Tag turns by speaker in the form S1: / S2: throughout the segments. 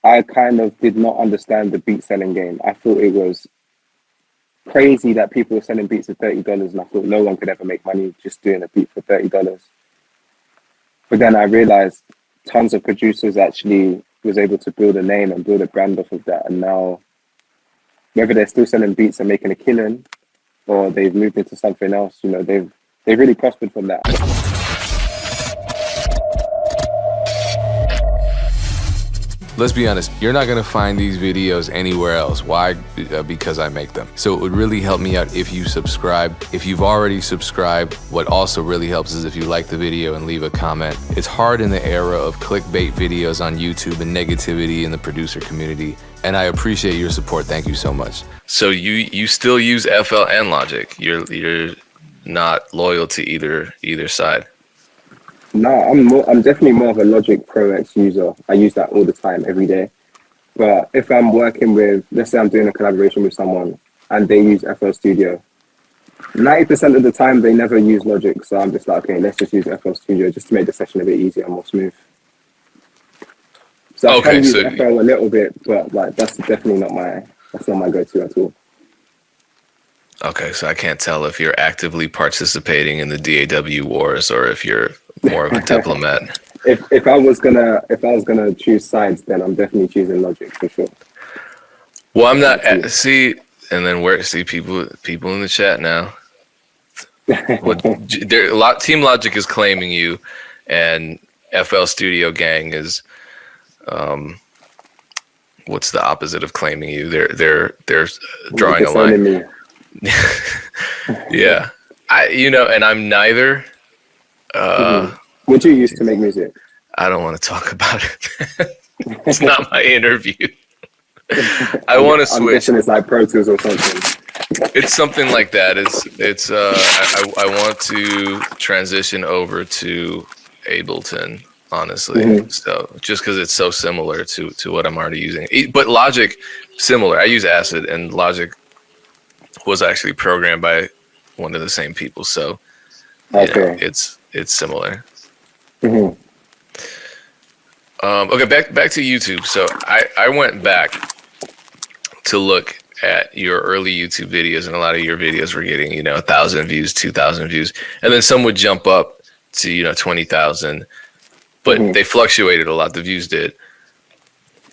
S1: I kind of did not understand the beat selling game. I thought it was crazy that people were selling beats for $30, and I thought no one could ever make money just doing a beat for $30. But then I realized tons of producers actually was able to build a name and build a brand off of that. And now, whether they're still selling beats and making a killing, or they've moved into something else, you know, they've really prospered from that.
S2: Let's be honest, you're not gonna find these videos anywhere else. Why? Because I make them. So it would really help me out if you subscribe. If you've already subscribed, what also really helps is if you like the video and leave a comment. It's hard in the era of clickbait videos on YouTube and negativity in the producer community, and I appreciate your support. Thank you so much. So you still use FL and Logic. You're not loyal to either side.
S1: No, I'm definitely more of a Logic Pro X user. I use that all the time, every day. But if I'm working with, let's say I'm doing a collaboration with someone and they use FL Studio, 90% of the time they never use Logic. So I'm just like, okay, let's just use FL Studio just to make the session a bit easier and more smooth. So I can use FL a little bit, but like that's definitely not my go-to at all.
S2: Okay, so I can't tell if you're actively participating in the DAW wars or if you're more of a diplomat.
S1: If I was gonna choose sides, then I'm definitely choosing Logic for sure.
S2: Well, I'm not. See, and then people in the chat now. Team Logic is claiming you, and FL Studio Gang is, what's the opposite of claiming you? They're drawing a line. Yeah, and I'm neither.
S1: What do you use to make music?
S2: I don't want to talk about it. It's not my interview. I want to switch.
S1: I'm guessing it's like Pro Tools or something.
S2: It's something like that. I want to transition over to Ableton, honestly. So just because it's so similar to what I'm already using. But Logic, similar. I use Acid, and Logic was actually programmed by one of the same people. So it's similar. Okay, back to YouTube. So I went back to look at your early YouTube videos, and a lot of your videos were getting 1,000 views, 2,000 views, and then some would jump up to 20,000, but they fluctuated a lot. The views did.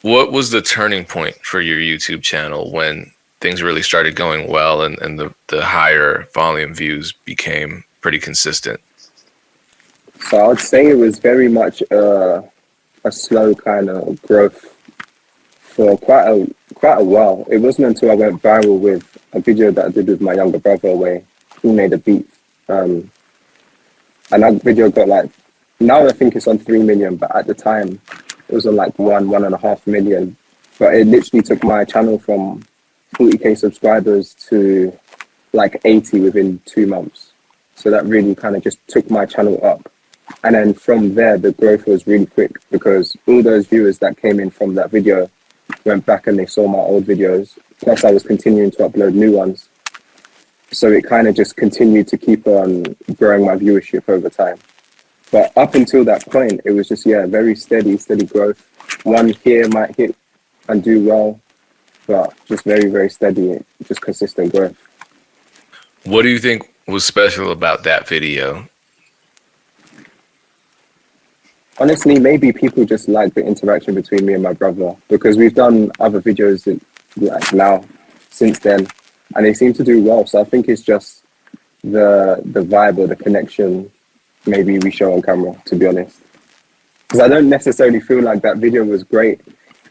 S2: What was the turning point for your YouTube channel when things really started going well and the higher volume views became pretty consistent?
S1: So I would say it was very much a slow kind of growth for quite a while. It wasn't until I went viral with a video that I did with my younger brother where he made a beat. And that video got now I think it's on 3 million, but at the time it was on 1.5 million. But it literally took my channel from 40k subscribers to 80 within 2 months. So that really kind of just took my channel up. And then from there, the growth was really quick because all those viewers that came in from that video went back and they saw my old videos. Plus, I was continuing to upload new ones. So it kind of just continued to keep on growing my viewership over time. But up until that point, it was just, very steady growth. One here might hit and do well, but just very, very steady, just consistent growth.
S2: What do you think was special about that video?
S1: Honestly, maybe people just like the interaction between me and my brother because we've done other videos now since then, and they seem to do well. So I think it's just the vibe or the connection maybe we show on camera, to be honest. Because I don't necessarily feel like that video was great.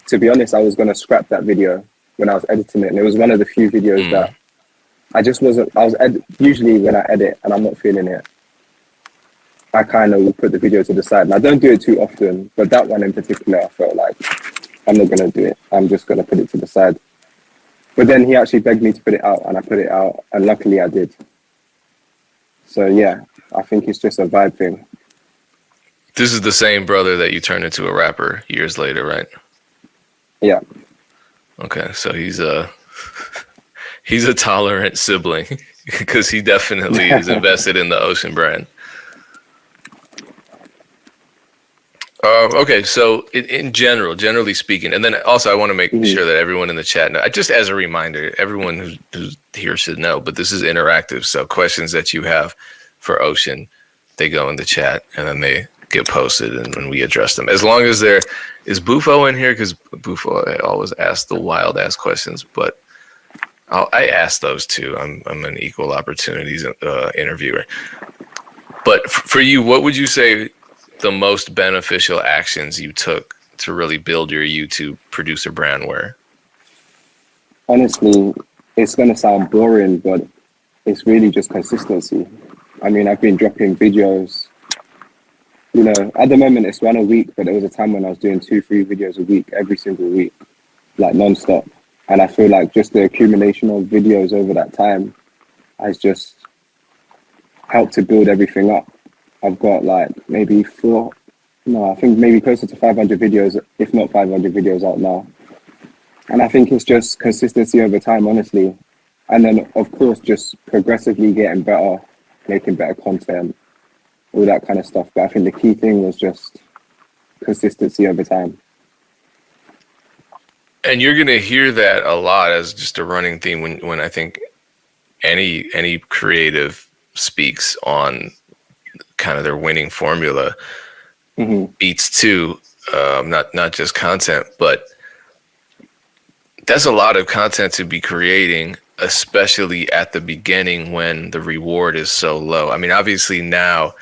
S1: To be honest, I was going to scrap that video when I was editing it, and it was one of the few videos that I just wasn't. Usually when I edit and I'm not feeling it, I kind of will put the video to the side. And I don't do it too often, but that one in particular, I felt like I'm not going to do it. I'm just going to put it to the side. But then he actually begged me to put it out, and I put it out, and luckily I did. So yeah, I think it's just a vibe thing.
S2: This is the same brother that you turned into a rapper years later, right?
S1: Yeah.
S2: Okay, so he's a tolerant sibling because he definitely is invested in the Ocean brand. Okay, so in general, generally speaking, and then also I want to make
S1: Mhm.
S2: sure that everyone in the chat, just as a reminder, everyone who's here should know, but this is interactive. So questions that you have for Ocean, they go in the chat and then they get posted and we address them. As long as there is Bufo in here, because Bufo I always asks the wild ass questions, but I ask those too. I'm an equal opportunities interviewer. But for you, what would you say the most beneficial actions you took to really build your YouTube producer brand were?
S1: Honestly, it's gonna sound boring, but it's really just consistency. I mean, I've been dropping videos. At the moment it's one a week, but there was a time when I was doing 2, 3 videos a week, every single week, like non-stop. And I feel like just the accumulation of videos over that time has just helped to build everything up. I've got like maybe four, no, I think maybe closer to 500 videos, if not 500 videos out now. And I think it's just consistency over time, honestly. And then, of course, just progressively getting better, making better content, all that kind of stuff. But I think the key thing was just consistency over time.
S2: And you're gonna hear that a lot as just a running theme when I think any creative speaks on kind of their winning formula.
S1: Mm-hmm.
S2: Beats too, not just content, but that's a lot of content to be creating, especially at the beginning when the reward is so low. I mean, obviously now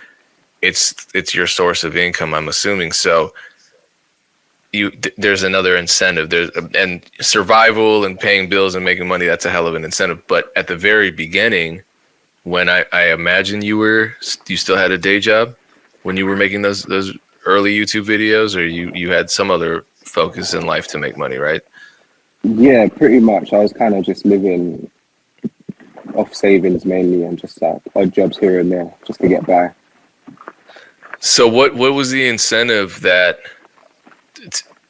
S2: it's your source of income, I'm assuming. So there's another incentive. And survival and paying bills and making money, that's a hell of an incentive. But at the very beginning, when I imagine you still had a day job when you were making those early YouTube videos, or you had some other focus in life to make money, right?
S1: Yeah, pretty much. I was kind of just living off savings mainly and just like odd jobs here and there just to get by.
S2: So what was the incentive that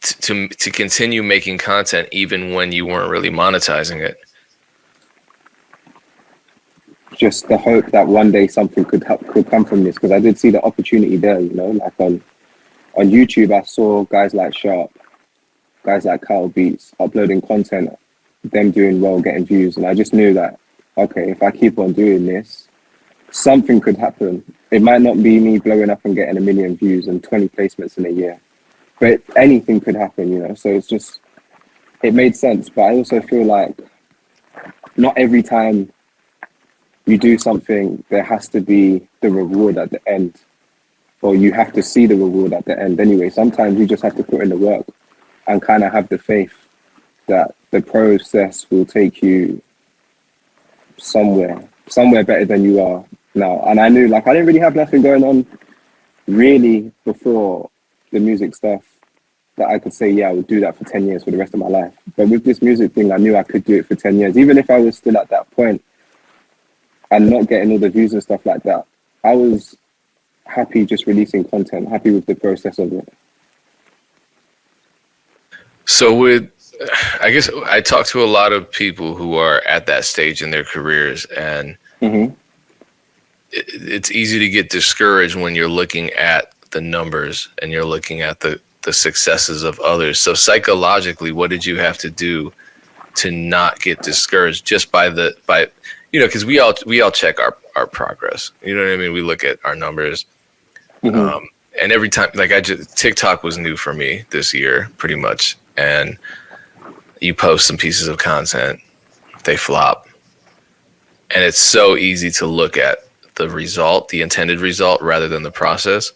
S2: to continue making content even when you weren't really monetizing it?
S1: Just the hope that one day something could come from this, because I did see the opportunity there. Like on YouTube, I saw guys like Sharp, guys like Kyle Beats uploading content, them doing well, getting views, and I just knew that okay, if I keep on doing this, something could happen. It might not be me blowing up and getting 1 million views and 20 placements in a year, but anything could happen. So it made sense. But I also feel like not every time you do something, there has to be the reward at the end, or you have to see the reward at the end anyway. Sometimes you just have to put in the work and kind of have the faith that the process will take you somewhere better than you are now. And I knew, like, I didn't really have nothing going on really before the music stuff that I could say, yeah, I would do that for 10 years for the rest of my life. But with this music thing, I knew I could do it for 10 years. Even if I was still at that point and not getting all the views and stuff like that, I was happy just releasing content, happy with the process of it.
S2: So I guess I talk to a lot of people who are at that stage in their careers, and
S1: Mm-hmm.
S2: it's easy to get discouraged when you're looking at the numbers and you're looking at the successes of others. So psychologically, what did you have to do to not get discouraged just by because we all check our progress. You know what I mean? We look at our numbers.
S1: Mm-hmm.
S2: And every time, like TikTok was new for me this year, pretty much. And you post some pieces of content, they flop. And it's so easy to look at the result, the intended result, rather than the process.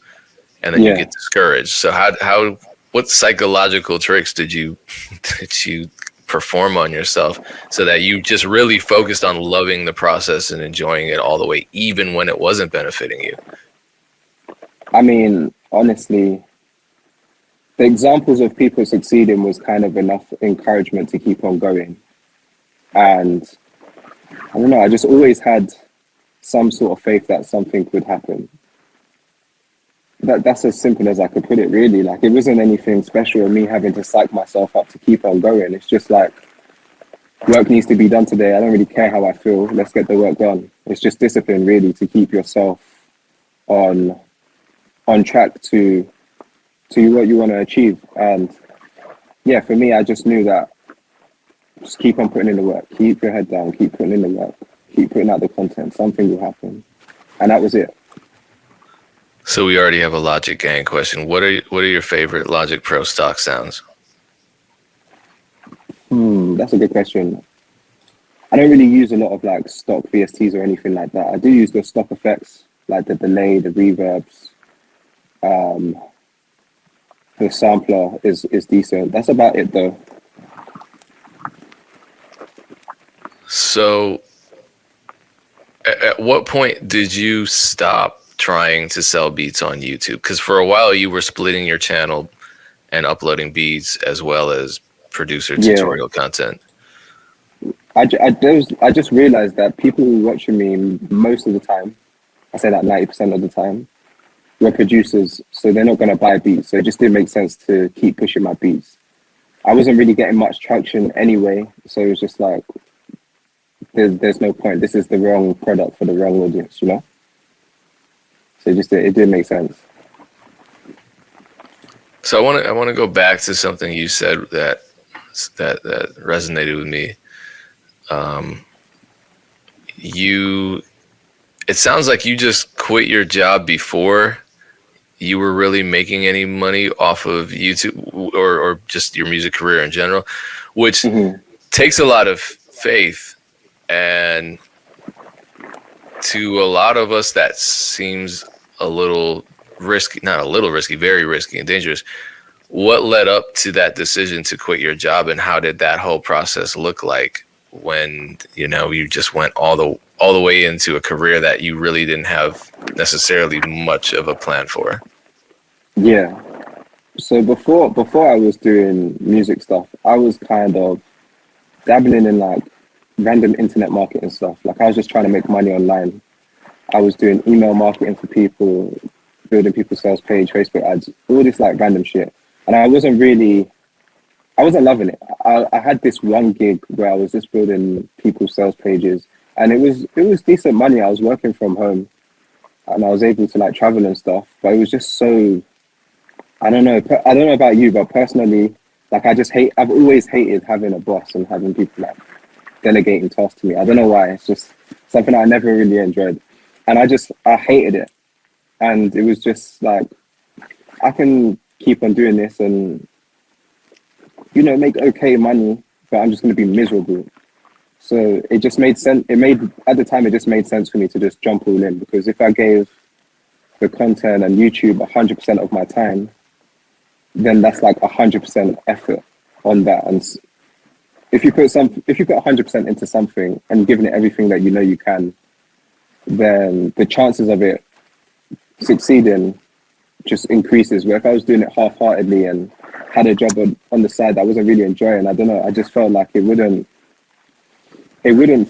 S2: And then you get discouraged. So what psychological tricks did you perform on yourself so that you just really focused on loving the process and enjoying it all the way, even when it wasn't benefiting you?
S1: I mean, honestly, the examples of people succeeding was kind of enough encouragement to keep on going. And I don't know, I just always had some sort of faith that something could happen. That's as simple as I could put it, really. Like, it wasn't anything special or me having to psych myself up to keep on going. It's just like, work needs to be done today. I don't really care how I feel. Let's get the work done. It's just discipline, really, to keep yourself on track to to what you want to achieve. And yeah, for me, I just knew that just keep on putting in the work, keep your head down, keep putting in the work, keep putting out the content. Something will happen, and that was it.
S2: So we already have a Logic Gang question. What are your favorite Logic Pro stock sounds?
S1: That's a good question. I don't really use a lot of like stock VSTs or anything like that. I do use the stock effects, like the delay, the reverbs. Um, the sampler is decent. That's about it though.
S2: So at what point did you stop trying to sell beats on YouTube? Because for a while you were splitting your channel and uploading beats as well as producer
S1: Yeah,
S2: tutorial content.
S1: I just realized that people who are watching me most of the time, I say that 90% of the time, were producers, so they're not going to buy beats. So it just didn't make sense to keep pushing my beats. I wasn't really getting much traction anyway, so it was just like, there's no point. This is the wrong product for the wrong audience, you know? So it didn't make sense.
S2: So I want to go back to something you said that resonated with me. You it sounds like you just quit your job before you were really making any money off of YouTube or just your music career in general, which
S1: Hmm.
S2: takes a lot of faith. And to a lot of us, that seems a little risky, not a little risky, very risky and dangerous. What led up to that decision to quit your job, and how did that whole process look like when you just went all the way into a career that you really didn't have necessarily much of a plan for?
S1: Yeah. So before I was doing music stuff, I was kind of dabbling in like random internet marketing stuff. Like I was just trying to make money online. I was doing email marketing for people, building people's sales page, Facebook ads, all this like random shit. And I wasn't loving it. I had this one gig where I was just building people's sales pages, and it was decent money. I was working from home, and I was able to like travel and stuff. But it was just so, I don't know. I don't know about you, but personally, like I've always hated having a boss and having people like delegating tasks to me. I don't know why. It's just something I never really enjoyed, and I hated it. And it was just like I can keep on doing this and make okay money, but I'm just going to be miserable. So it just made sense. At the time, it just made sense for me to just jump all in, because if I gave the content and YouTube 100% of my time, then that's like 100% effort on that. And if you put 100% into something and giving it everything that you can, then the chances of it succeeding just increases. Where if I was doing it half-heartedly and had a job on the side that I wasn't really enjoying, I don't know, I just felt like it wouldn't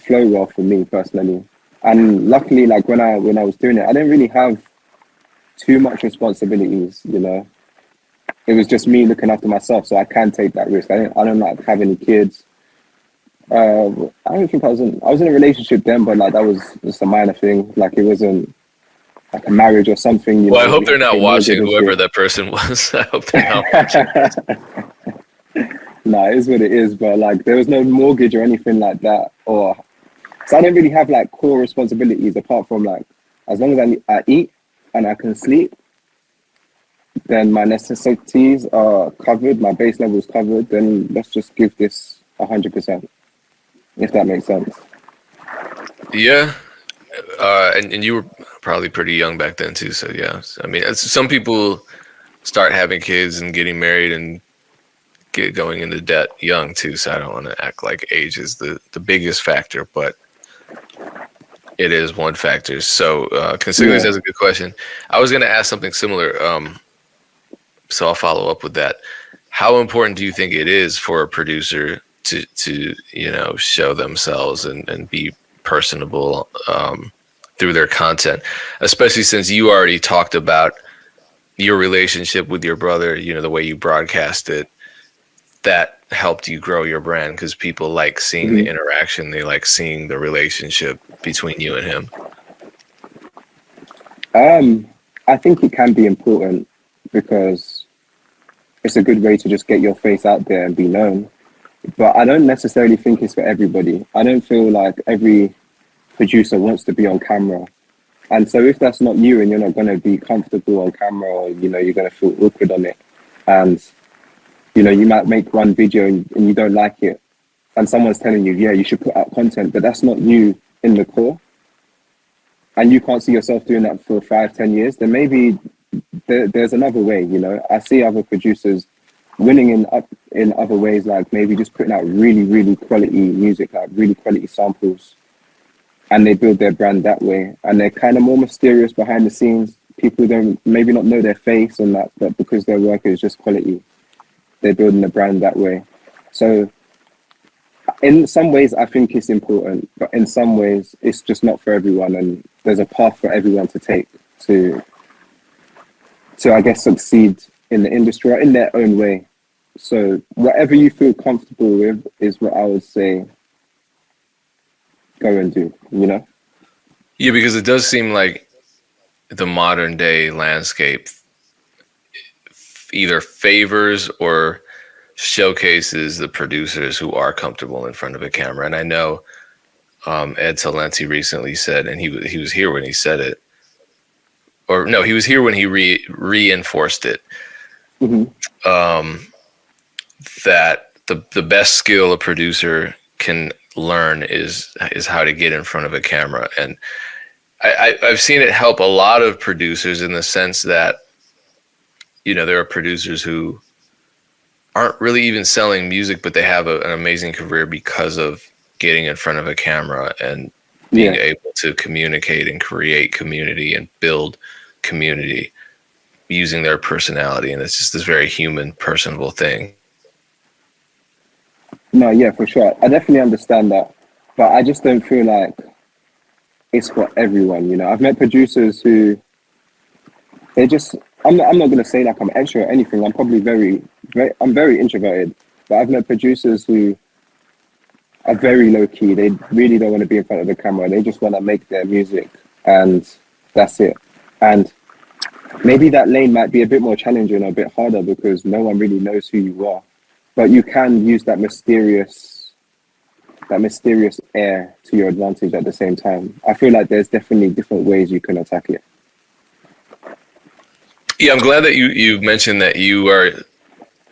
S1: flow well for me personally. And luckily, like when I was doing it, I didn't really have too much responsibilities. It was just me looking after myself, so I can take that risk. I don't like have any kids. I don't think I was in a relationship then, but like that was just a minor thing. Like it wasn't like a marriage or something.
S2: Well, I hope
S1: You
S2: they're
S1: have to
S2: not
S1: pay
S2: watching,
S1: mortgage and
S2: whoever
S1: shit.
S2: that person was. I hope they're not watching.
S1: Nah, it is what it is. But like there was no mortgage or anything like that, or so I didn't really have like core responsibilities apart from like as long as I eat and I can sleep, then my necessities are covered, my base level is covered. Then let's just give this 100%, if that makes sense.
S2: Yeah. And you were probably pretty young back then too. So yeah, I mean, some people start having kids and getting married and get going into debt young too. So I don't want to act like age is the biggest factor, but it is one factor. So considering this
S1: Yeah.
S2: as a good question, I was going to ask something similar. So I'll follow up with that. How important do you think it is for a producer to show themselves and be personable through their content, especially since you already talked about your relationship with your brother, the way you broadcast it, that helped you grow your brand because people like seeing the
S1: Mhm.
S2: interaction. They like seeing the relationship between you and him.
S1: Um, I think it can be important because it's a good way to just get your face out there and be known. But I don't necessarily think it's for everybody. I don't feel like every producer wants to be on camera. And so if that's not you and you're not going to be comfortable on camera, or, you know, you're going to feel awkward on it, and, you know, you might make one video and you don't like it, and someone's telling you, yeah, you should put out content, but that's not you in the core, and you can't see yourself doing that for 5, 10 years, then maybe there's another way. You know, I see other producers winning in other ways, like maybe just putting out really, really quality music, like really quality samples, and they build their brand that way. And they're kind of more mysterious behind the scenes. People don't maybe not know their face and that, but because their work is just quality, they're building a brand that way. So in some ways, I think it's important, but in some ways, it's just not for everyone. And there's a path for everyone to take to I guess, succeed in the industry or in their own way. So whatever you feel comfortable with is what I would say go and do, you know?
S2: Yeah, because it does seem like the modern day landscape either favors or showcases the producers who are comfortable in front of a camera. And I know Ed Talenti recently said, and he was here when he said it, or no, he was here when he reinforced it, that the best skill a producer can learn is how to get in front of a camera. And I've seen it help a lot of producers in the sense that, you know, there are producers who aren't really even selling music, but they have an amazing career because of getting in front of a camera and being able to communicate and create community and build community using their personality. And it's just this very human, personable thing.
S1: No, yeah, for sure. I definitely understand that, but I just don't feel like it's for everyone, you know? I've met producers who, they just, I'm not going to say like I'm extra or anything. I'm probably I'm very introverted, but I've met producers who are very low key. They really don't want to be in front of the camera. They just want to make their music and that's it. And maybe that lane might be a bit more challenging, a bit harder because no one really knows who you are, but you can use that mysterious air to your advantage at the same time. I feel like there's definitely different ways you can attack it.
S2: Yeah, I'm glad that you mentioned that you are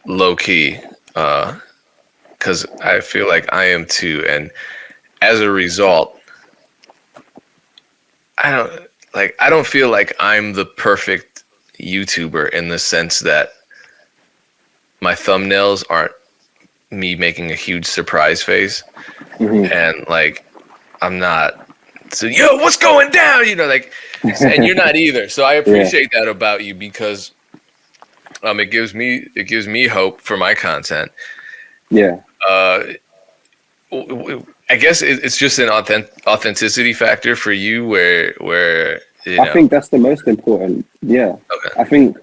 S2: low key, because I feel like I am too, and as a result, I don't feel like I'm the perfect YouTuber in the sense that my thumbnails aren't me making a huge surprise face, and like I'm not. So yo, what's going down? You know, like, and you're not either. So I appreciate that about you because it gives me hope for my content.
S1: Yeah.
S2: I guess it's just an authenticity factor for you where you know.
S1: I think that's the most important. Yeah.
S2: Okay.
S1: I think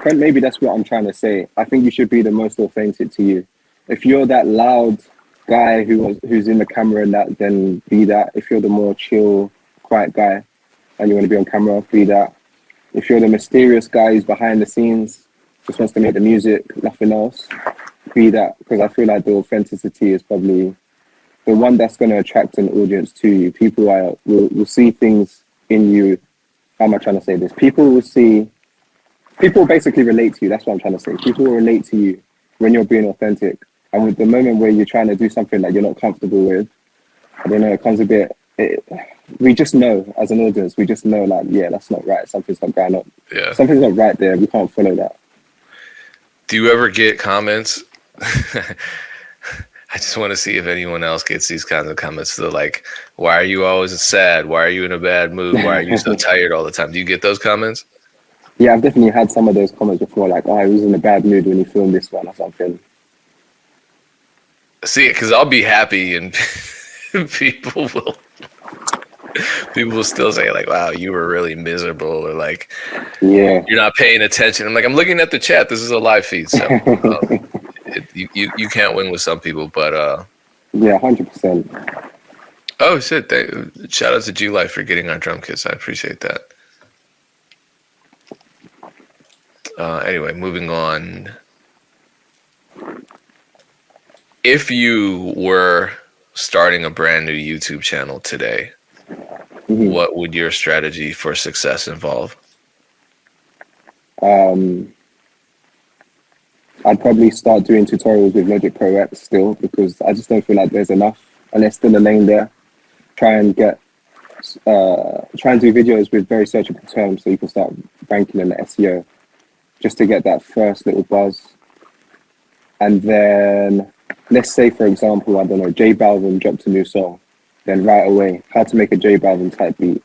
S1: maybe that's what I'm trying to say. I think you should be the most authentic to you. If you're that loud guy who's in the camera and that, then be that. If you're the more chill, quiet guy and you want to be on camera, be that. If you're the mysterious guy who's behind the scenes, just wants to make the music, nothing else, be that. Because I feel like the authenticity is probably the one that's going to attract an audience to you. People will see things in you. How am I trying to say this? People basically relate to you. That's what I'm trying to say. People will relate to you when you're being authentic. And with the moment where you're trying to do something that you're not comfortable with, I don't know, it comes a bit, we just know as an audience, we just know like, yeah, that's not right. Something's not going on.
S2: Yeah.
S1: Something's not right there. We can't follow that.
S2: Do you ever get comments? I just want to see if anyone else gets these kinds of comments. They're like, why are you always sad? Why are you in a bad mood? Why are you so tired all the time? Do you get those comments?
S1: Yeah, I've definitely had some of those comments before, like, oh, I was in a bad mood when you filmed this one or something.
S2: See, because I'll be happy and people will still say like, wow, you were really miserable, or like,
S1: yeah,
S2: you're not paying attention. I'm like, I'm looking at the chat. This is a live feed, so you can't win with some people, but
S1: yeah, 100%.
S2: Oh shit! Shout out to G Life for getting our drum kits. I appreciate that. Anyway, moving on. If you were starting a brand new YouTube channel today,
S1: Hmm.
S2: what would your strategy for success involve?
S1: Um, I'd probably start doing tutorials with Logic Pro X still because I just don't feel like there's enough, and there's still a lane there. Try and get try and do videos with very searchable terms so you can start ranking in the SEO just to get that first little buzz. And then let's say, for example, I don't know, J Balvin dropped a new song. Then right away, how to make a J Balvin type beat.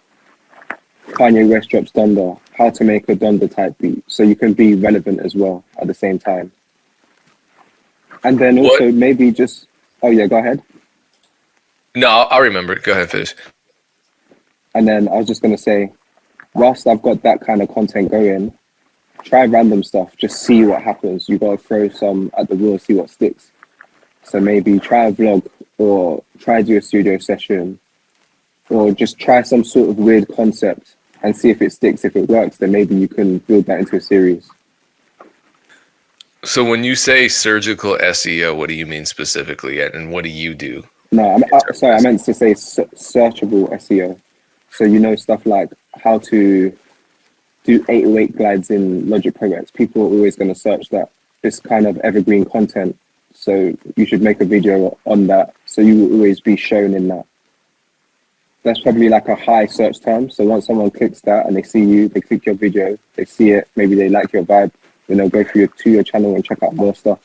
S1: Kanye West drops Donda, how to make a Donda type beat. So you can be relevant as well at the same time. And then
S2: What?
S1: also maybe just, oh yeah, go ahead.
S2: No, I'll remember. Go ahead, finish.
S1: And then I was just going to say, whilst I've got that kind of content going, try random stuff, just see what happens. You got to throw some at the wall, see what sticks. So maybe try a vlog or try do a studio session or just try some sort of weird concept and see if it sticks. If it works, then maybe you can build that into a series.
S2: So when you say surgical SEO, what do you mean specifically, and what do you do
S1: No,
S2: in terms
S1: sorry, I
S2: of
S1: meant to say searchable SEO. So you know stuff like how to do 808 glides in Logic Pro X. People are always going to search that. This kind of evergreen content. So you should make a video on that. So you will always be shown in that. That's probably like a high search term. So once someone clicks that and they see you, they click your video, they see it, maybe they like your vibe, then they'll go through to your channel and check out more stuff.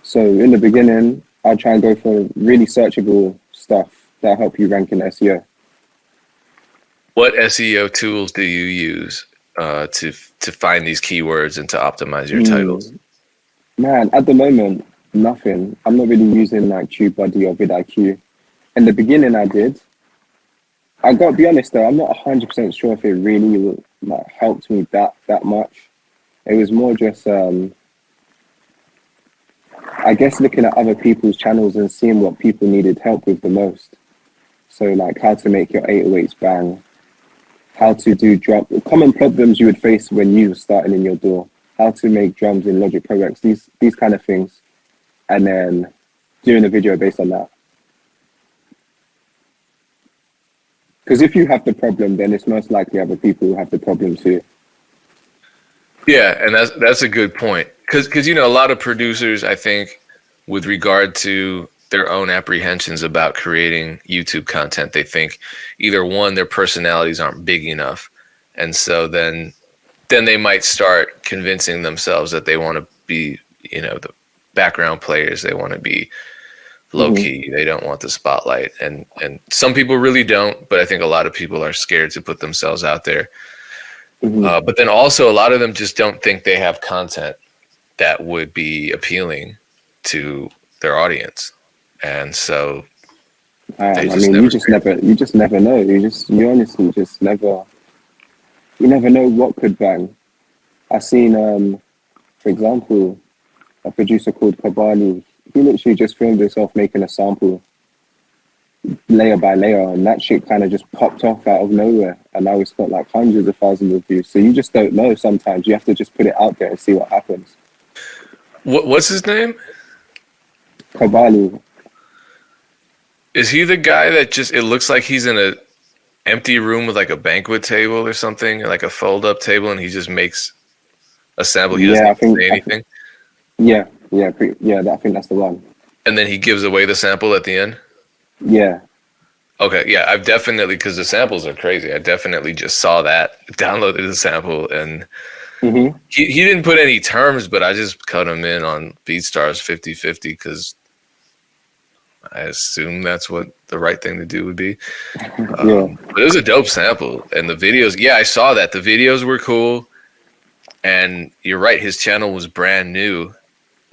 S1: So in the beginning, I'll try and go for really searchable stuff that'll help you rank in SEO.
S2: what SEO tools do you use to find these keywords and to optimize your titles?
S1: Man, at the moment, nothing. I'm not really using like TubeBuddy or vidIQ. In the beginning, I did. I got to be honest though, I'm not 100% sure if it really like helped me that much. It was more just, I guess, looking at other people's channels and seeing what people needed help with the most. So like how to make your 808s bang, how to do drum, common problems you would face when you were starting in your door, how to make drums in Logic Pro X, these kind of things, and then doing a video based on that. Because if you have the problem, then it's most likely other people who have the problem too.
S2: Yeah, and that's a good point. Because you know, a lot of producers, I think, with regard to their own apprehensions about creating YouTube content, they think either one, their personalities aren't big enough, and so then they might start convincing themselves that they want to be, you know, the background players. They want to be low
S1: Hmm.
S2: key. They don't want the spotlight, and some people really don't. But I think a lot of people are scared to put themselves out there.
S1: Hmm.
S2: But then also a lot of them just don't think they have content that would be appealing to their audience, and so they
S1: I
S2: just
S1: mean,
S2: never.
S1: you just never know. You honestly just never, you never know what could bang. I seen, for example, a producer called Kabali. He literally just filmed himself making a sample layer by layer, and that shit kind of just popped off out of nowhere. And now it's got like hundreds of thousands of views. So you just don't know sometimes. You have to just put it out there and see what happens.
S2: What's his name?
S1: Kabali.
S2: Is he the guy that just it looks like he's in a empty room with like a banquet table or something, like a fold up table, and he just makes a sample. He doesn't
S1: Yeah,
S2: even say anything,
S1: I think that's the one.
S2: and then he gives away the sample at the end.
S1: Yeah.
S2: Okay, yeah, I've definitely, because the samples are crazy. I definitely just saw that, downloaded the sample, and
S1: Hmm.
S2: he didn't put any terms, but I just cut him in on BeatStars 50/50 because I assume that's what the right thing to do would be.
S1: Yeah.
S2: But it was a dope sample, and the videos, yeah, I saw that. The videos were cool, and you're right, his channel was brand new.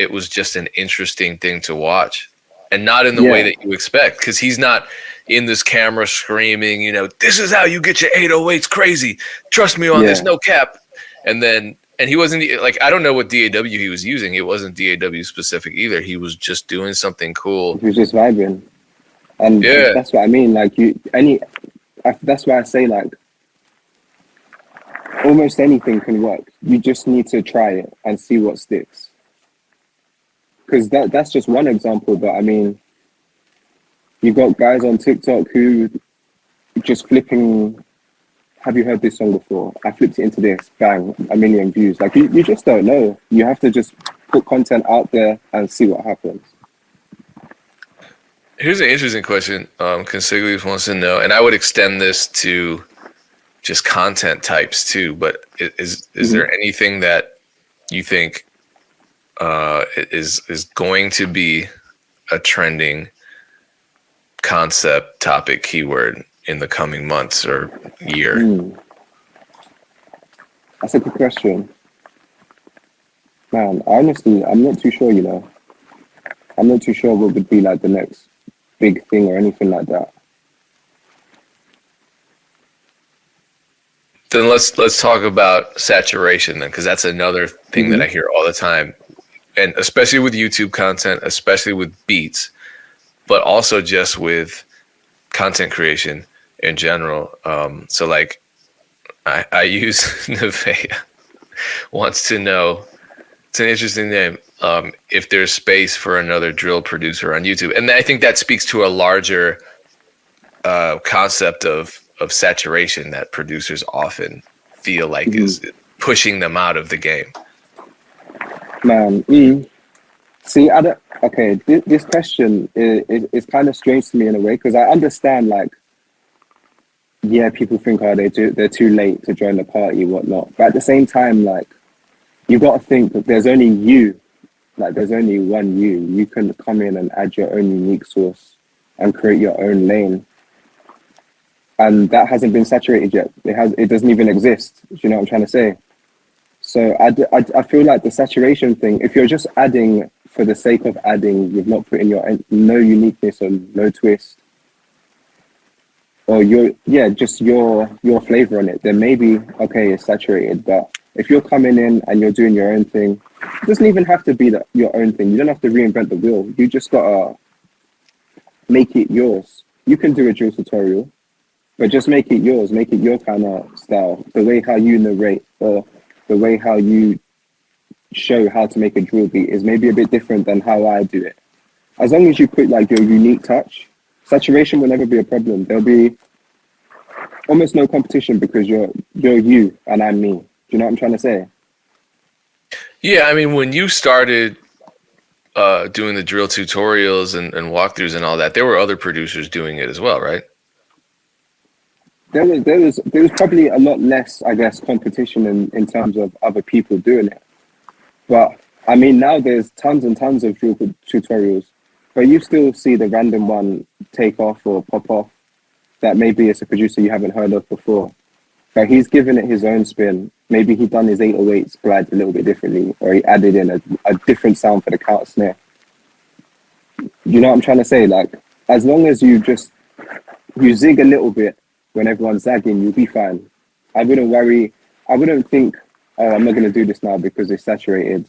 S2: It was just an interesting thing to watch, and not in the way
S1: Yeah.
S2: that you expect, because he's not in this camera screaming, you know, this is how you get your 808s crazy. Trust me on this,
S1: Yeah.
S2: no cap. And he wasn't like, I don't know what DAW he was using. It wasn't DAW specific either. He was just doing something cool.
S1: He was just vibing. And
S2: Yeah.
S1: that's what I mean. Like that's why I say like almost anything can work. You just need to try it and see what sticks. because that's just one example. But I mean, you've got guys on TikTok who just flipping. Have you heard this song before? I flipped it into this, bang, 1 million views. Like you just don't know. You have to just put content out there and see what happens.
S2: Here's an interesting question. Consiglius wants to know, and I would extend this to just content types too. But is there anything that you think is going to be a trending concept, topic, keyword in the coming months or year?
S1: That's a good question. Man, honestly, I'm not too sure, you know. I'm not too sure what would be like the next big thing or anything like that.
S2: Then let's talk about saturation then, because that's another thing that I hear all the time, and especially with YouTube content, especially with beats, but also just with content creation in general. So like I use Nevaeh wants to know, it's an interesting name, if there's space for another drill producer on YouTube. And I think that speaks to a larger concept of saturation that producers often feel like is pushing them out of the game.
S1: Man, see, okay, this question is kind of strange to me in a way, because I understand, like, yeah, people think, oh, they're too late to join the party, whatnot. But at the same time, like, you got to think that there's only you. Like, there's only one you. You can come in and add your own unique source and create your own lane. And that hasn't been saturated yet. It doesn't even exist. Do you know what I'm trying to say? So I feel like the saturation thing, if you're just adding for the sake of adding, you've not put in no uniqueness or no twist, or just your flavor on it, then maybe, okay, it's saturated. But if you're coming in and you're doing your own thing, it doesn't even have to be your own thing. You don't have to reinvent the wheel. You just gotta make it yours. You can do a drill tutorial, but just make it yours. Make it your kind of style. The way how you narrate, or the way how you show how to make a drill beat is maybe a bit different than how I do it. As long as you put like your unique touch, saturation will never be a problem. There'll be almost no competition, because you're you and I'm me. Do you know what I'm trying to say?
S2: Yeah, I mean, when you started doing the drill tutorials and walkthroughs and all that, there were other producers doing it as well, right?
S1: There was probably a lot less, I guess, competition in terms of other people doing it. But I mean, now there's tons and tons of drill tutorials, but you still see the random one take off or pop off that maybe it's a producer you haven't heard of before. But he's given it his own spin. Maybe he done his 808s glides a little bit differently, or he added in a different sound for the counter snare. You know what I'm trying to say? Like, as long as you zig a little bit when everyone's zagging, you'll be fine. I wouldn't worry. I wouldn't think, oh, I'm not going to do this now because it's saturated.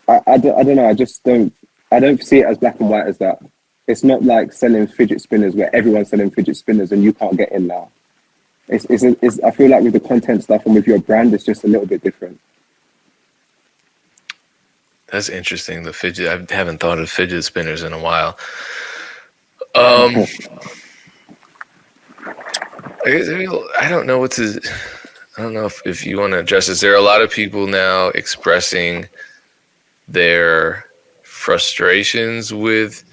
S1: I don't know. I don't see it as black and white as that. It's not like selling fidget spinners where everyone's selling fidget spinners and you can't get in now. I feel like with the content stuff and with your brand, it's just a little bit different.
S2: That's interesting. The fidget, I haven't thought of fidget spinners in a while. I don't know I don't know if you want to address this. There are a lot of people now expressing their frustrations with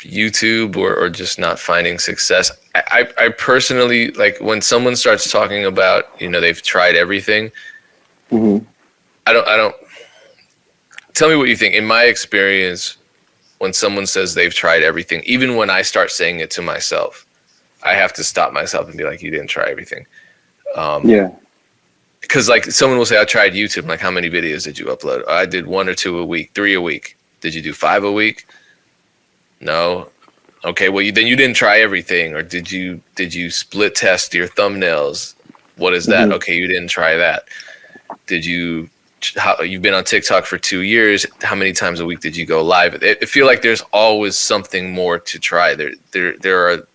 S2: YouTube or just not finding success. I personally, like, when someone starts talking about, they've tried everything. I don't tell me what you think. In my experience, when someone says they've tried everything, even when I start saying it to myself, I have to stop myself and be like, you didn't try everything.
S1: Yeah.
S2: Because like someone will say, I tried YouTube. I'm like, how many videos did you upload? I did 1 or 2 a week, 3 a week. Did you do 5 a week? No. Okay, well, then you didn't try everything. Or did you split test your thumbnails? What is that? Okay, you didn't try that. You've been on TikTok for 2 years. How many times a week did you go live? I feel like there's always something more to try. There are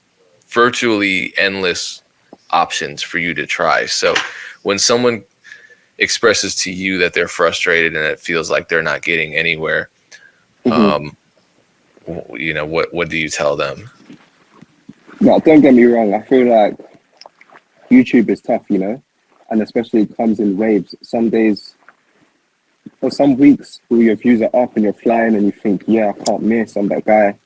S2: virtually endless options for you to try. So when someone expresses to you that they're frustrated and it feels like they're not getting anywhere,
S1: Mm-hmm.
S2: what do you tell them?
S1: No, don't get me wrong. I feel like YouTube is tough, and especially it comes in waves. Some days or some weeks where your views are up and you're flying and you think, yeah, I can't miss. I'm that guy.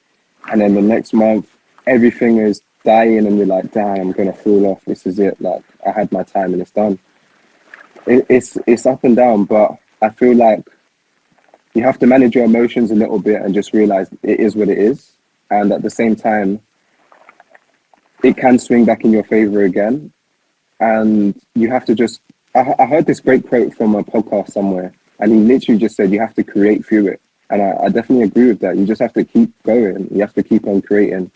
S1: And then the next month, everything is dying and you're like, damn, I'm going to fall off. This is it. Like, I had my time and it's done. It's up and down, but I feel like you have to manage your emotions a little bit and just realize it is what it is. And at the same time, it can swing back in your favor again. And you have to just, I heard this great quote from a podcast somewhere, and he literally just said, you have to create through it. And I definitely agree with that. You just have to keep going. You have to keep on creating.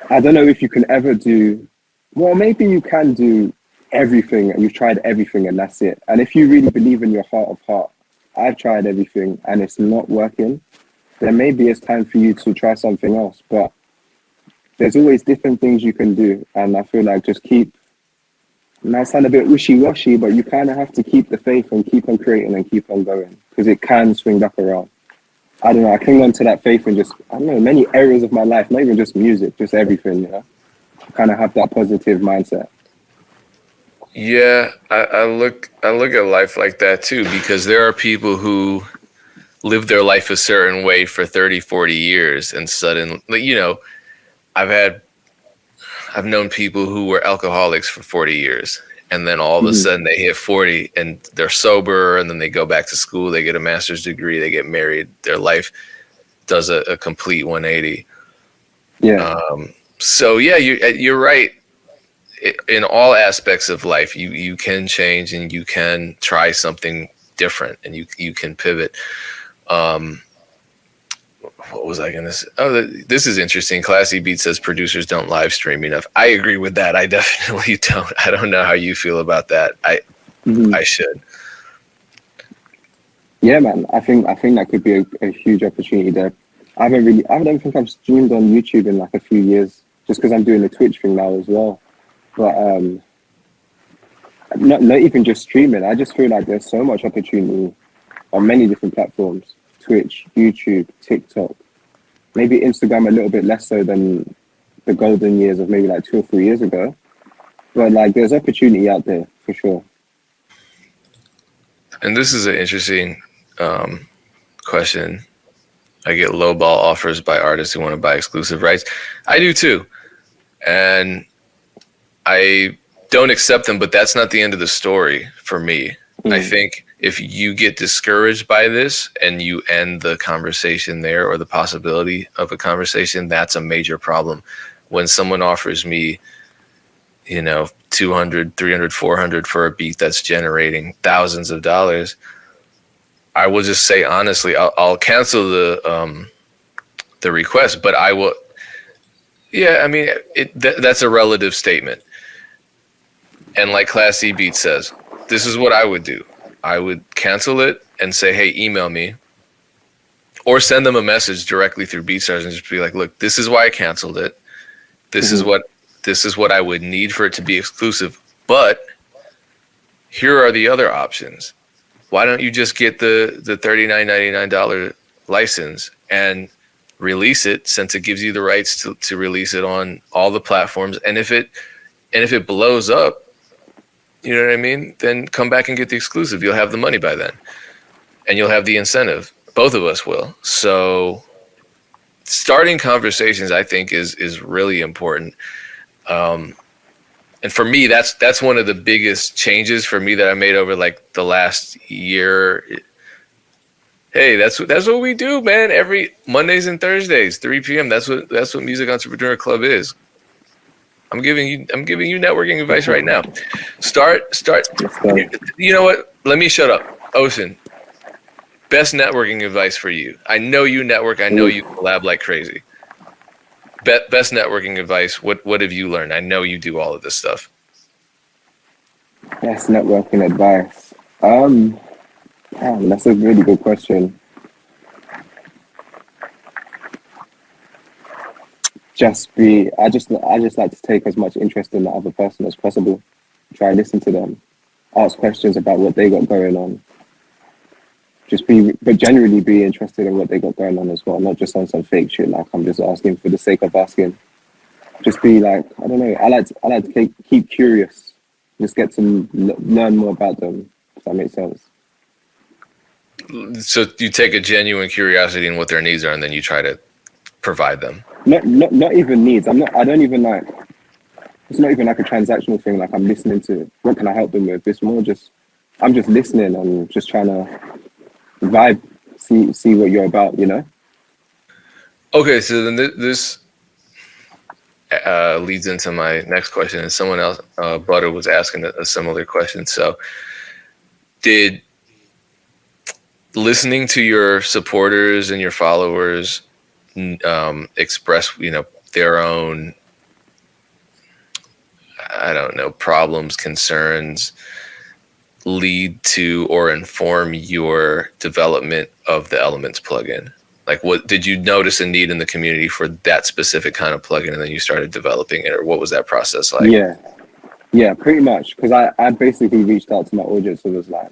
S1: I don't know if you can ever do, well, maybe you can do everything and you've tried everything and that's it. And if you really believe in your heart of heart, I've tried everything and it's not working, then maybe it's time for you to try something else. But there's always different things you can do. And I feel like just keep, it might sound a bit wishy-washy, but you kind of have to keep the faith and keep on creating and keep on going because it can swing back around. I don't know, I cling on to that faith and just, I don't know, many areas of my life, not even just music, just everything, kind of have that positive mindset.
S2: Yeah, I look at life like that too, because there are people who live their life a certain way for 30, 40 years and suddenly, I've I've known people who were alcoholics for 40 years and then all of a
S1: Mm-hmm.
S2: sudden they hit 40 and they're sober and then they go back to school, they get a master's degree, they get married, their life does a complete 180.
S1: Yeah.
S2: So yeah, you're right. In all aspects of life, you can change and you can try something different and you can pivot. What was I going to say? Oh, this is interesting. Classy Beat says producers don't live stream enough. I agree with that. I definitely don't. I don't know how you feel about that.
S1: Mm-hmm.
S2: I should.
S1: Yeah, man. I think that could be a huge opportunity there. I don't think I've streamed on YouTube in like a few years, just because I'm doing the Twitch thing now as well. But not even just streaming. I just feel like there's so much opportunity on many different platforms: Twitch, YouTube, TikTok, maybe Instagram a little bit less so than the golden years of maybe like 2 or 3 years ago. But like, there's opportunity out there for sure.
S2: And this is an interesting question. I get lowball offers by artists who want to buy exclusive rights. I do too. And I don't accept them, but that's not the end of the story for me. I
S1: Mm.
S2: think if you get discouraged by this and you end the conversation there or the possibility of a conversation, that's a major problem. When someone offers me, 200, 300, 400 for a beat that's generating thousands of dollars, I will just say honestly, I'll cancel the request, but I will. Yeah, I mean, that's a relative statement. And like Class C Beat says, this is what I would do. I would cancel it and say, hey, email me. Or send them a message directly through BeatStars and just be like, look, this is why I canceled it. This is
S1: Mm-hmm.
S2: what I would need for it to be exclusive. But here are the other options. Why don't you just get the $39.99 license and release it, since it gives you the rights to release it on all the platforms. And if it blows up, you know what I mean? Then come back and get the exclusive. You'll have the money by then. And you'll have the incentive. Both of us will. So starting conversations, I think, is really important. And for me, that's one of the biggest changes for me that I made over like the last year. Hey, that's what we do, man. Every Mondays and Thursdays, 3 p.m. That's what Music Entrepreneur Club is. I'm giving you networking advice right now. Start.
S1: Let's go.
S2: You know what? Let me shut up. Ocean, best networking advice for you. I know you network. I know
S1: Ooh,
S2: you collab like crazy. Best networking advice. What have you learned? I know you do all of this stuff.
S1: best networking advice. That's a really good question. I just like to take as much interest in the other person as possible. Try and listen to them. ask questions about what they got going on. But generally be interested in what they got going on as well, not just on some fake shit. Like I'm just asking for the sake of asking. Just be like, I don't know. I like to keep curious. Just get to learn more about them. If that makes sense.
S2: So you take a genuine curiosity in what their needs are, and then you try to provide them.
S1: Not even needs. I don't even like. It's not even like a transactional thing. Like I'm listening to what can I help them with. It's more just I'm just listening and just trying to vibe, see what you're about. You know.
S2: Okay, so then this leads into my next question, and someone else, Butter, was asking a similar question. So, did listening to your supporters and your followers express, their own, I don't know, problems, concerns, lead to or inform your development of the Elements plugin? Like, what did you notice a need in the community for that specific kind of plugin, and then you started developing it, or what was that process like?
S1: Yeah, pretty much. Because I basically reached out to my audience and was like,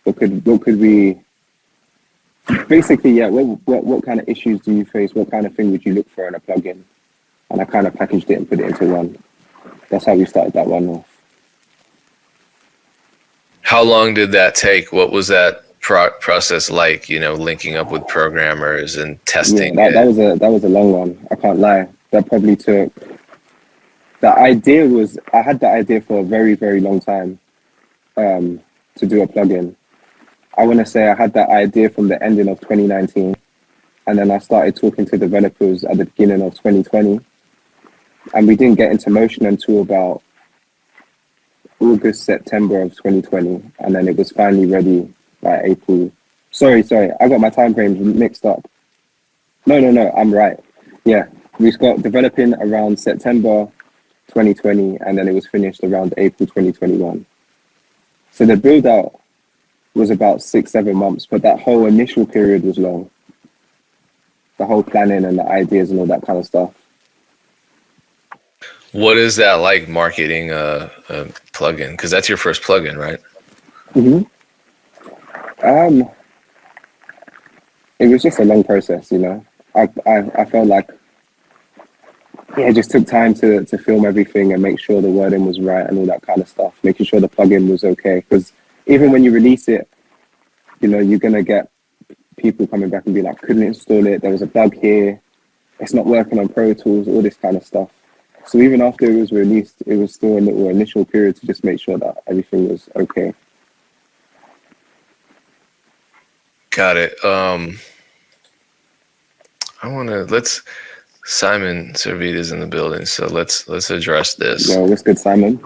S1: what could we basically, yeah, what kind of issues do you face? What kind of thing would you look for in a plugin? And I kind of packaged it and put it into one. That's how we started that one off.
S2: How long did that take? What was that process like? Linking up with programmers and testing.
S1: Yeah, that was a long one. I can't lie. That probably took. I had the idea for a very very long time, to do a plugin. I want to say I had that idea from the ending of 2019, and then I started talking to developers at the beginning of 2020, and we didn't get into motion until about August, September of 2020, and then it was finally ready by April. Sorry, I got my time frames mixed up. No, I'm right. Yeah, we got developing around September 2020, and then it was finished around April 2021. So the build out was about 6-7 months, but that whole initial period was long. The whole planning and the ideas and all that kind of stuff.
S2: What is that like, marketing a plugin? Because that's your first plugin, right?
S1: Mm-hmm. It was just a long process, I felt like, it just took time to film everything and make sure the wording was right and all that kind of stuff, making sure the plugin was okay. Because even when you release it, you're going to get people coming back and be like, couldn't install it, there was a bug here, it's not working on Pro Tools, all this kind of stuff. So even after it was released, it was still a little initial period to just make sure that everything was okay.
S2: Got it. Simon Servita's in the building, so let's address this.
S1: Yo, what's good, Simon?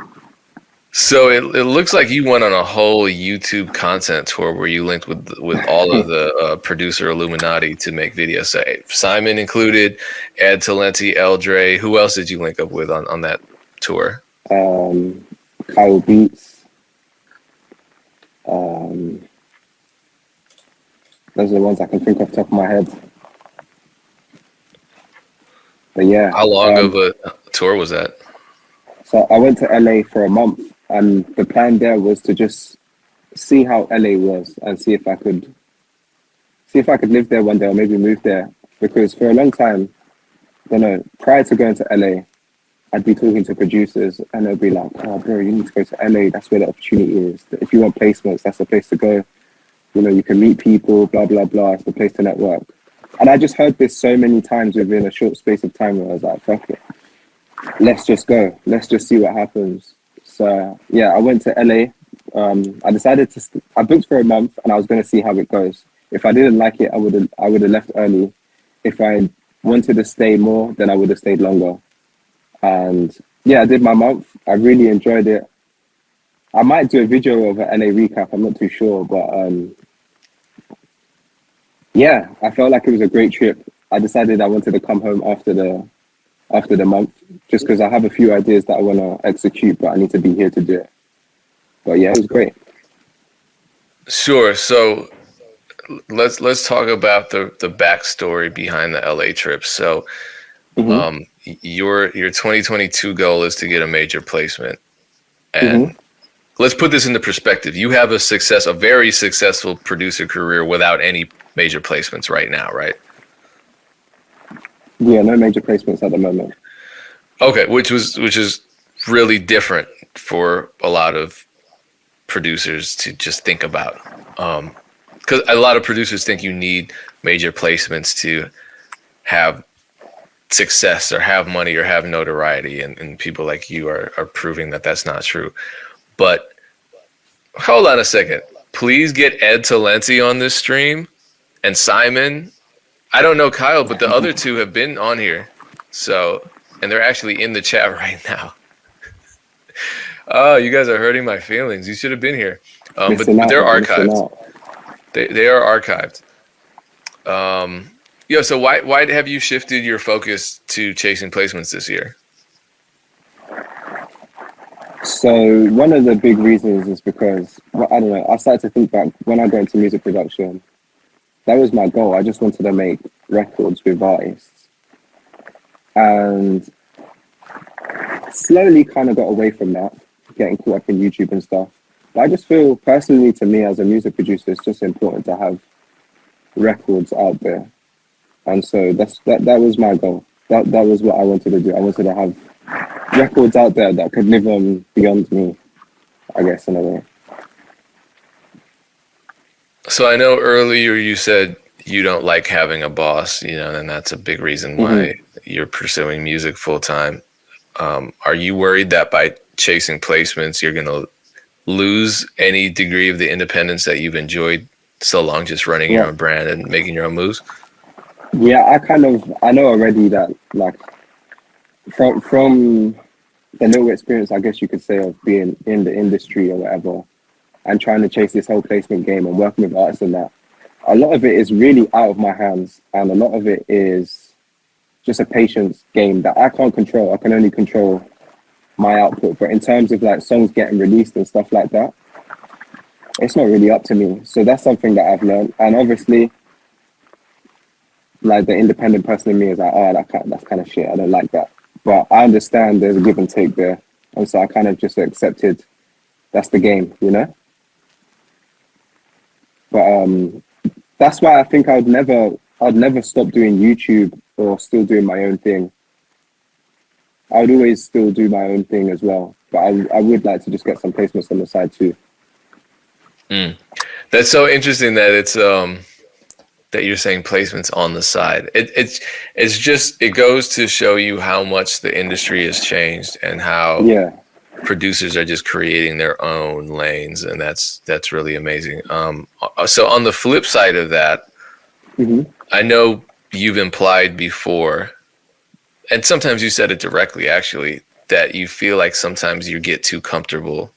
S2: So it looks like you went on a whole YouTube content tour where you linked with all of the producer Illuminati to make videos. So Simon included, Ed Talenti, l.dre. Who else did you link up with on that tour?
S1: Kyle Beats. Those are the ones I can think off the top of my head. But yeah.
S2: How long of a tour was that?
S1: So I went to LA for a month, and the plan there was to just see how LA was and see if I could live there one day or maybe move there. Because for a long time, prior to going to LA, I'd be talking to producers and they'll be like, "Oh, bro, you need to go to LA. That's where the opportunity is. If you want placements, that's the place to go. You can meet people, blah, blah, blah. It's the place to network." And I just heard this so many times within a short space of time where I was like, fuck it. Let's just go. Let's just see what happens. So, yeah, I went to LA. I decided I booked for a month and I was going to see how it goes. If I didn't like it, I would have left early. If I wanted to stay more, then I would have stayed longer. And yeah, I did my month. I really enjoyed it. I might do a video of an LA recap. I'm not too sure, but yeah, I felt like it was a great trip. I decided I wanted to come home after the month, just because I have a few ideas that I want to execute, but I need to be here to do it. But yeah, it was great.
S2: Sure. So let's talk about the backstory behind the LA trip. So your 2022 goal is to get a major placement, and let's put this into perspective. You have a very successful producer career without any major placements right now, right?
S1: Yeah, no major placements at the moment.
S2: Okay, which is really different for a lot of producers to just think about. Because a lot of producers think you need major placements to have success or have money or have notoriety, and people like you are proving that that's not true. But hold on a second. Please get Ed Talenti on this stream and Simon. I don't know Kyle, but the other two have been on here. So, and they're actually in the chat right now. Oh, you guys are hurting my feelings. You should have been here.
S1: Missing
S2: But
S1: out,
S2: they're
S1: man, missing
S2: archived.
S1: out.
S2: They are archived. Yeah. So why have you shifted your focus to chasing placements this year?
S1: So one of the big reasons is because, well, I don't know, I started to think back when I got into music production, that was my goal. I just wanted to make records with artists. And slowly kind of got away from that, getting caught up in YouTube and stuff. But I just feel personally, to me as a music producer, it's just important to have records out there. And so that was my goal. That was what I wanted to do. I wanted to have records out there that could live on beyond me, I guess, in a way.
S2: So I know earlier you said you don't like having a boss, and that's a big reason why you're pursuing music full time. Are you worried that by chasing placements, you're going to lose any degree of the independence that you've enjoyed so long, just running your
S1: Yeah.
S2: own brand and making your own moves?
S1: Yeah, I know already that, like, from the little experience, I guess you could say, of being in the industry or whatever, and trying to chase this whole placement game and working with artists and that, a lot of it is really out of my hands, and a lot of it is just a patience game that I can't control. I can only control my output. But in terms of like songs getting released and stuff like that, it's not really up to me. So that's something that I've learned. And obviously, like, the independent person in me is like, oh, that's kind of shit. I don't like that. But I understand there's a give and take there. And so I kind of just accepted that's the game, you know? But that's why I think I'd never stop doing YouTube or still doing my own thing. I would always still do my own thing as well. But I would like to just get some placements on the side too.
S2: That's so interesting that it's that you're saying placements on the side. It's just, it goes to show you how much the industry has changed and how
S1: Yeah.
S2: producers are just creating their own lanes, and that's really amazing. So on the flip side of that, I know you've implied before, and sometimes you said it directly actually, that you feel like sometimes you get too comfortable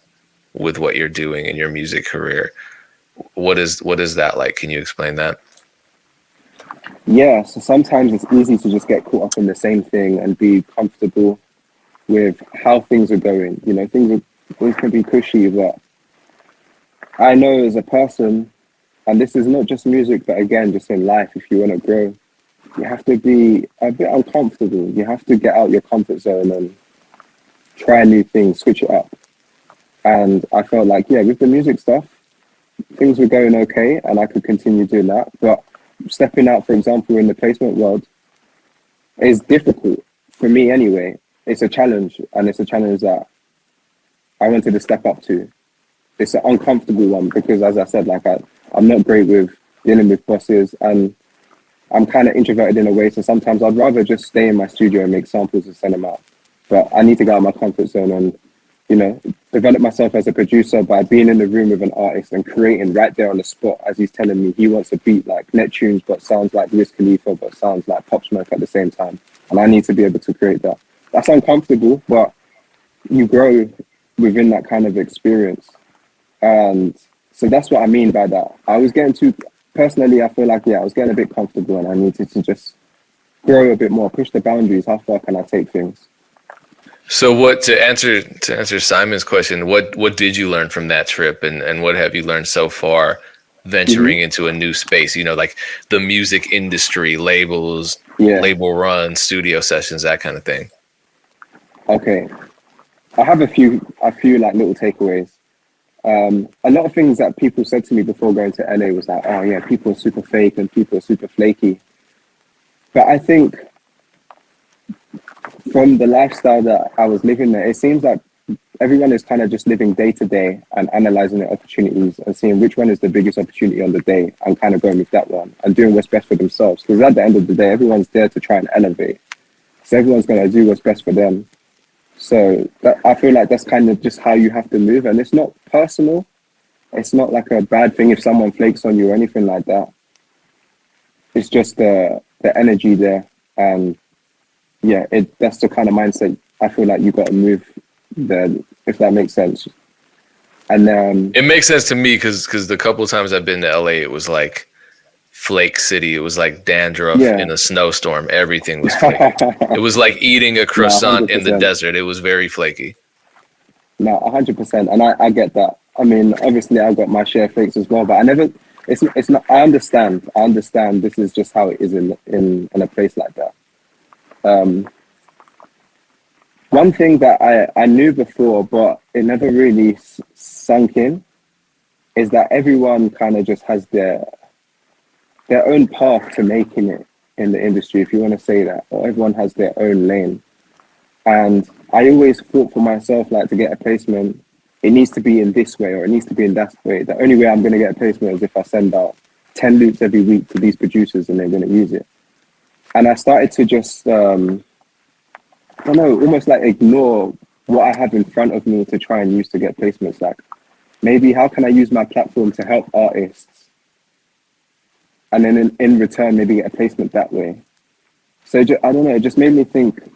S2: with what you're doing in your music career. What is that like? Can you explain that?
S1: Yeah, so sometimes it's easy to just get caught up in the same thing and be comfortable with how things are going. You know, things can be cushy, but I know as a person, and this is not just music, but again, just in life, if you want to grow, you have to be a bit uncomfortable. You have to get out your comfort zone and try new things, switch it up. And I felt like, yeah, with the music stuff, things were going okay, and I could continue doing that. But stepping out, for example, in the placement world is difficult for me anyway. It's a challenge, and it's a challenge that I wanted to step up to. It's an uncomfortable one because, as I said, like, I'm not great with dealing with bosses, and I'm kind of introverted in a way. So sometimes I'd rather just stay in my studio and make samples and send them out. But I need to get out of my comfort zone and, you know, develop myself as a producer by being in the room with an artist and creating right there on the spot as he's telling me he wants a beat like Neptune's but sounds like Wiz Khalifa but sounds like Pop Smoke at the same time. And I need to be able to create that. That's uncomfortable, but you grow within that kind of experience. And so that's what I mean by that. I was getting too, personally, I feel like, yeah, I was getting a bit comfortable and I needed to just grow a bit more, push the boundaries. How far can I take things?
S2: So what, to answer Simon's question, what did you learn from that trip, and what have you learned so far venturing into a new space, like the music industry, labels, label run, studio sessions, that kind of thing?
S1: Okay. I have a few like little takeaways. A lot of things that people said to me before going to LA was like, oh yeah, people are super fake and people are super flaky. But I think from the lifestyle that I was living there, it seems like everyone is kind of just living day to day and analyzing the opportunities and seeing which one is the biggest opportunity on the day and kind of going with that one and doing what's best for themselves. Because at the end of the day, everyone's there to try and elevate. So everyone's going to do what's best for them. So I feel like that's kind of just how you have to move. And it's not personal. It's not like a bad thing if someone flakes on you or anything like that. It's just the energy there. And yeah, that's the kind of mindset I feel like you got to move there, if that makes sense. And
S2: it makes sense to me because the couple of times I've been to LA, it was like Flake City. It was like dandruff in a snowstorm. Everything was flaky. It was like eating a croissant in the desert. It was very flaky.
S1: No, 100%. And I get that. I mean, obviously I've got my share of flakes as well, but I never, it's not, I understand this is just how it is in a place like that. One thing that I knew before, but it never really sunk in, is that everyone kind of just has their own path to making it in the industry, if you want to say that, or everyone has their own lane. And I always thought for myself, like, to get a placement, it needs to be in this way or it needs to be in that way. The only way I'm going to get a placement is if I send out 10 loops every week to these producers and they're going to use it. And I started to just, I don't know, almost like ignore what I have in front of me to try and use to get placements. Like, maybe how can I use my platform to help artists? And then in return, maybe get a placement that way. So I don't know, it just made me think,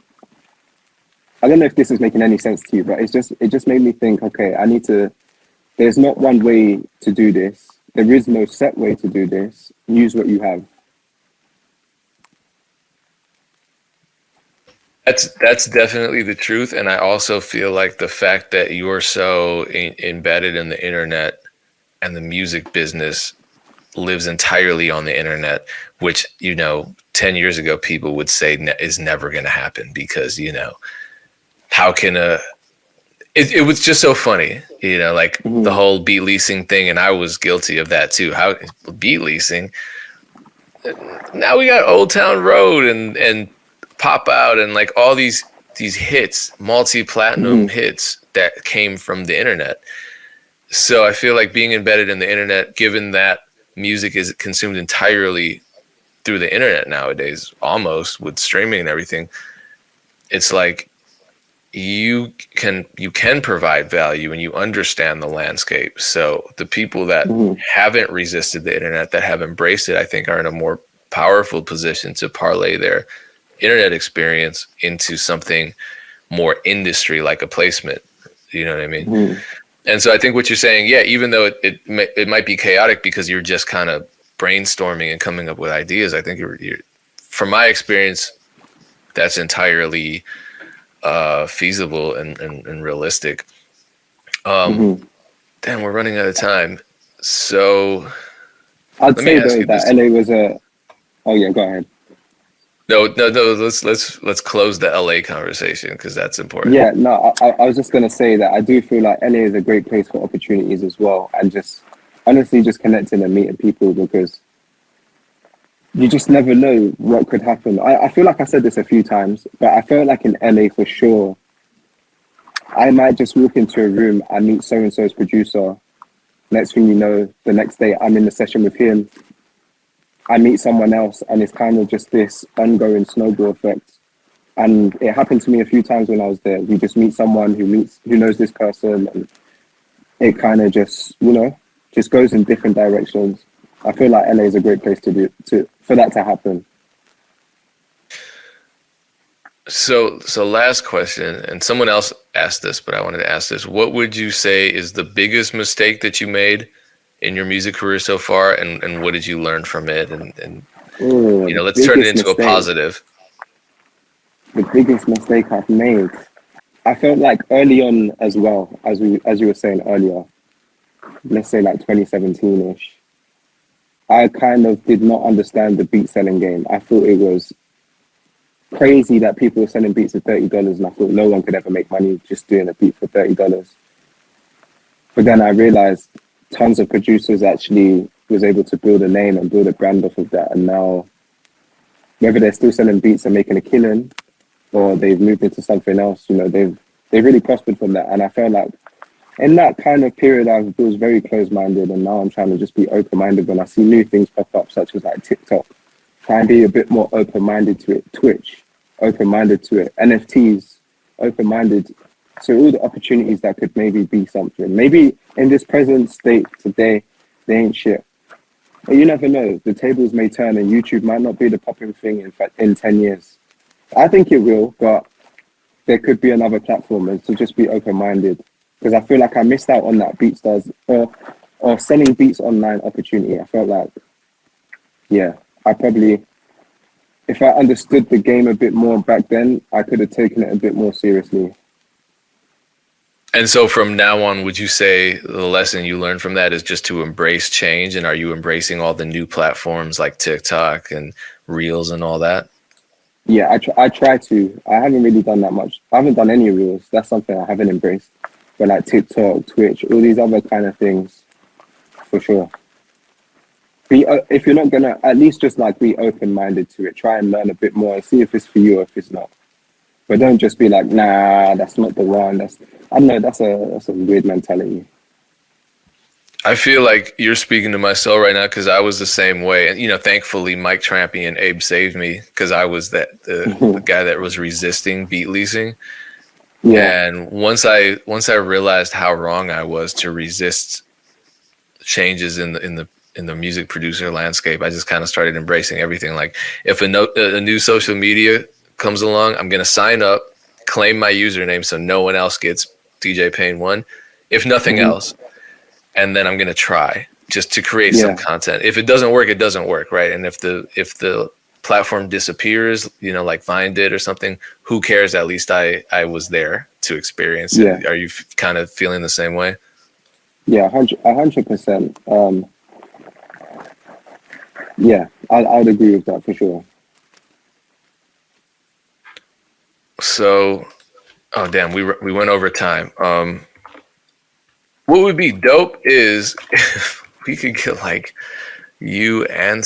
S1: I don't know if this is making any sense to you, but it just made me think, okay, there's not one way to do this. There is no set way to do this. Use what you have.
S2: That's definitely the truth. And I also feel like the fact that you're so embedded in the internet and the music business lives entirely on the internet, which, 10 years ago, people would say is never going to happen because, how can it was just so funny, the whole beat leasing thing. And I was guilty of that too. How beat leasing? Now we got Old Town Road and Pop Out and like all these hits, multi-platinum hits that came from the internet. So I feel like being embedded in the internet, given that music is consumed entirely through the internet nowadays, almost with streaming and everything, it's like you can provide value and you understand the landscape. So the people that haven't resisted the internet, that have embraced it, I think are in a more powerful position to parlay their internet experience into something more industry, like a placement. You know what I mean? And so I think what you're saying, yeah, even though it might be chaotic because you're just kind of brainstorming and coming up with ideas, I think you're from my experience, that's entirely feasible and realistic. Damn, we're running out of time. So
S1: I'd say though that LA was oh yeah, go ahead.
S2: No. Let's close the LA conversation because that's important.
S1: Yeah, no, I was just gonna say that I do feel like LA is a great place for opportunities as well, and just honestly just connecting and meeting people, because you just never know what could happen. I feel like I said this a few times, but I felt like in LA for sure, I might just walk into a room and meet so and so's producer. Next thing you know, the next day I'm in the session with him. I meet someone else, and it's kind of just this ongoing snowball effect. And it happened to me a few times when I was there. You just meet someone who knows this person, and it kind of just, just goes in different directions. I feel like LA is a great place for that to happen.
S2: So last question, and someone else asked this, but I wanted to ask this. What would you say is the biggest mistake that you made in your music career so far, and what did you learn from it? And let's turn it into a positive.
S1: The biggest mistake I've made, I felt like early on as well, as you were saying earlier, let's say like 2017-ish, I kind of did not understand the beat selling game. I thought it was crazy that people were selling beats for $30, and I thought no one could ever make money just doing a beat for $30. But then I realized tons of producers actually was able to build a name and build a brand off of that. And now, whether they're still selling beats and making a killing, or they've moved into something else, you know, they've really prospered from that. And I felt like in that kind of period, I was very closed-minded, and now I'm trying to just be open-minded when I see new things pop up, such as like TikTok. Try and be a bit more open-minded to it. Twitch, open-minded to it. NFTs, open-minded to all the opportunities that could maybe be something. Maybe in this present state today, they ain't shit. But you never know. The tables may turn, and YouTube might not be the popping thing in 10 years. I think it will, but there could be another platform, and to just be open-minded. Because I feel like I missed out on that BeatStars or selling beats online opportunity. I felt like, yeah, I probably, if I understood the game a bit more back then, I could have taken it a bit more seriously.
S2: And so from now on, would you say the lesson you learned from that is just to embrace change? And are you embracing all the new platforms like TikTok and Reels and all that?
S1: Yeah, I try to. I haven't really done that much. I haven't done any Reels. That's something I haven't embraced. But like TikTok, Twitch, all these other kind of things, for sure. If you're not gonna, at least just like be open-minded to it. Try and learn a bit more and see if it's for you or if it's not. But don't just be like, nah, that's not the one. I don't know. That's a weird mentality.
S2: I feel like you're speaking to my soul right now because I was the same way. And, you know, thankfully, Mike Trampy and Abe saved me because I was the guy that was resisting beat leasing. Yeah. And once I realized how wrong I was to resist changes in the music producer landscape, I just kind of started embracing everything. Like if a new social media comes along, I'm going to sign up, claim my username so no one else gets DJ Payne 1, if nothing else. And then I'm going to try just to create some content. If it doesn't work, it doesn't work, right? And if the platform disappears, you know, like Vine did or something, who cares? At least I was there to experience it. Are you kind of feeling the same way?
S1: Yeah, 100%. Yeah, I'd agree with that for sure.
S2: So, oh damn, we went over time. What would be dope is if we could get like you and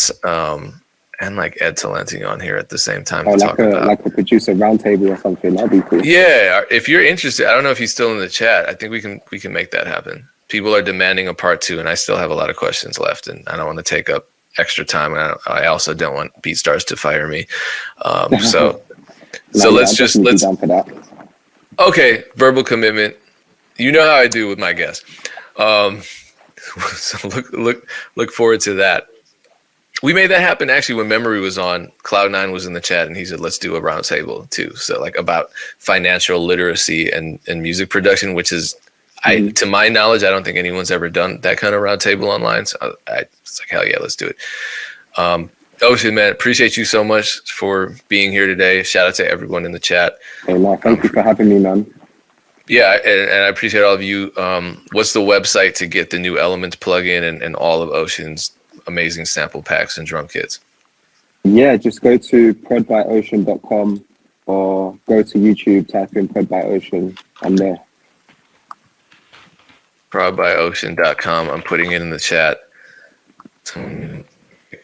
S2: like Ed Talenti on here at the same time to talk about
S1: like a producer roundtable or something. That'd be cool.
S2: Yeah, if you're interested, I don't know if he's still in the chat. I think we can make that happen. People are demanding a part 2, and I still have a lot of questions left, and I don't want to take up extra time, and I also don't want BeatStars to fire me. So let's
S1: down for that.
S2: Okay, verbal commitment. You know how I do with my guests. So look forward to that. We made that happen actually when Memory was on. Cloud9 was in the chat and he said, let's do a roundtable too. So like about financial literacy and music production, which is, to my knowledge, I don't think anyone's ever done that kind of roundtable online. So it's like, hell yeah, let's do it. Ocean, man, appreciate you so much for being here today. Shout out to everyone in the chat.
S1: Hey, no, thank you for having me, man.
S2: Yeah, and I appreciate all of you. What's the website to get the new Elements plugin and all of Ocean's amazing sample packs and drum kits?
S1: Yeah, just go to prodbyocean.com or go to YouTube, type in Prod by Ocean. I'm there.
S2: prodbyocean.com. I'm putting it in the chat. Okay,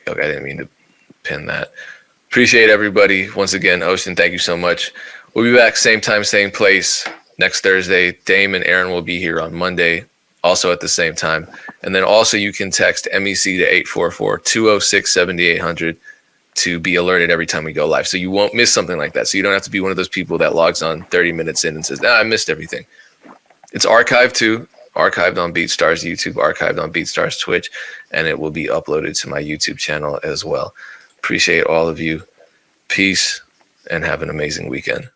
S2: I didn't mean to pin that. Appreciate everybody. Once again, Ocean, thank you so much. We'll be back same time, same place next Thursday. Dame and Aaron will be here on Monday, also at the same time. And then also you can text MEC to 844-206-7800 to be alerted every time we go live. So you won't miss something like that. So you don't have to be one of those people that logs on 30 minutes in and says, I missed everything. It's archived too, archived on BeatStars YouTube, archived on BeatStars Twitch, and it will be uploaded to my YouTube channel as well. Appreciate all of you. Peace and have an amazing weekend.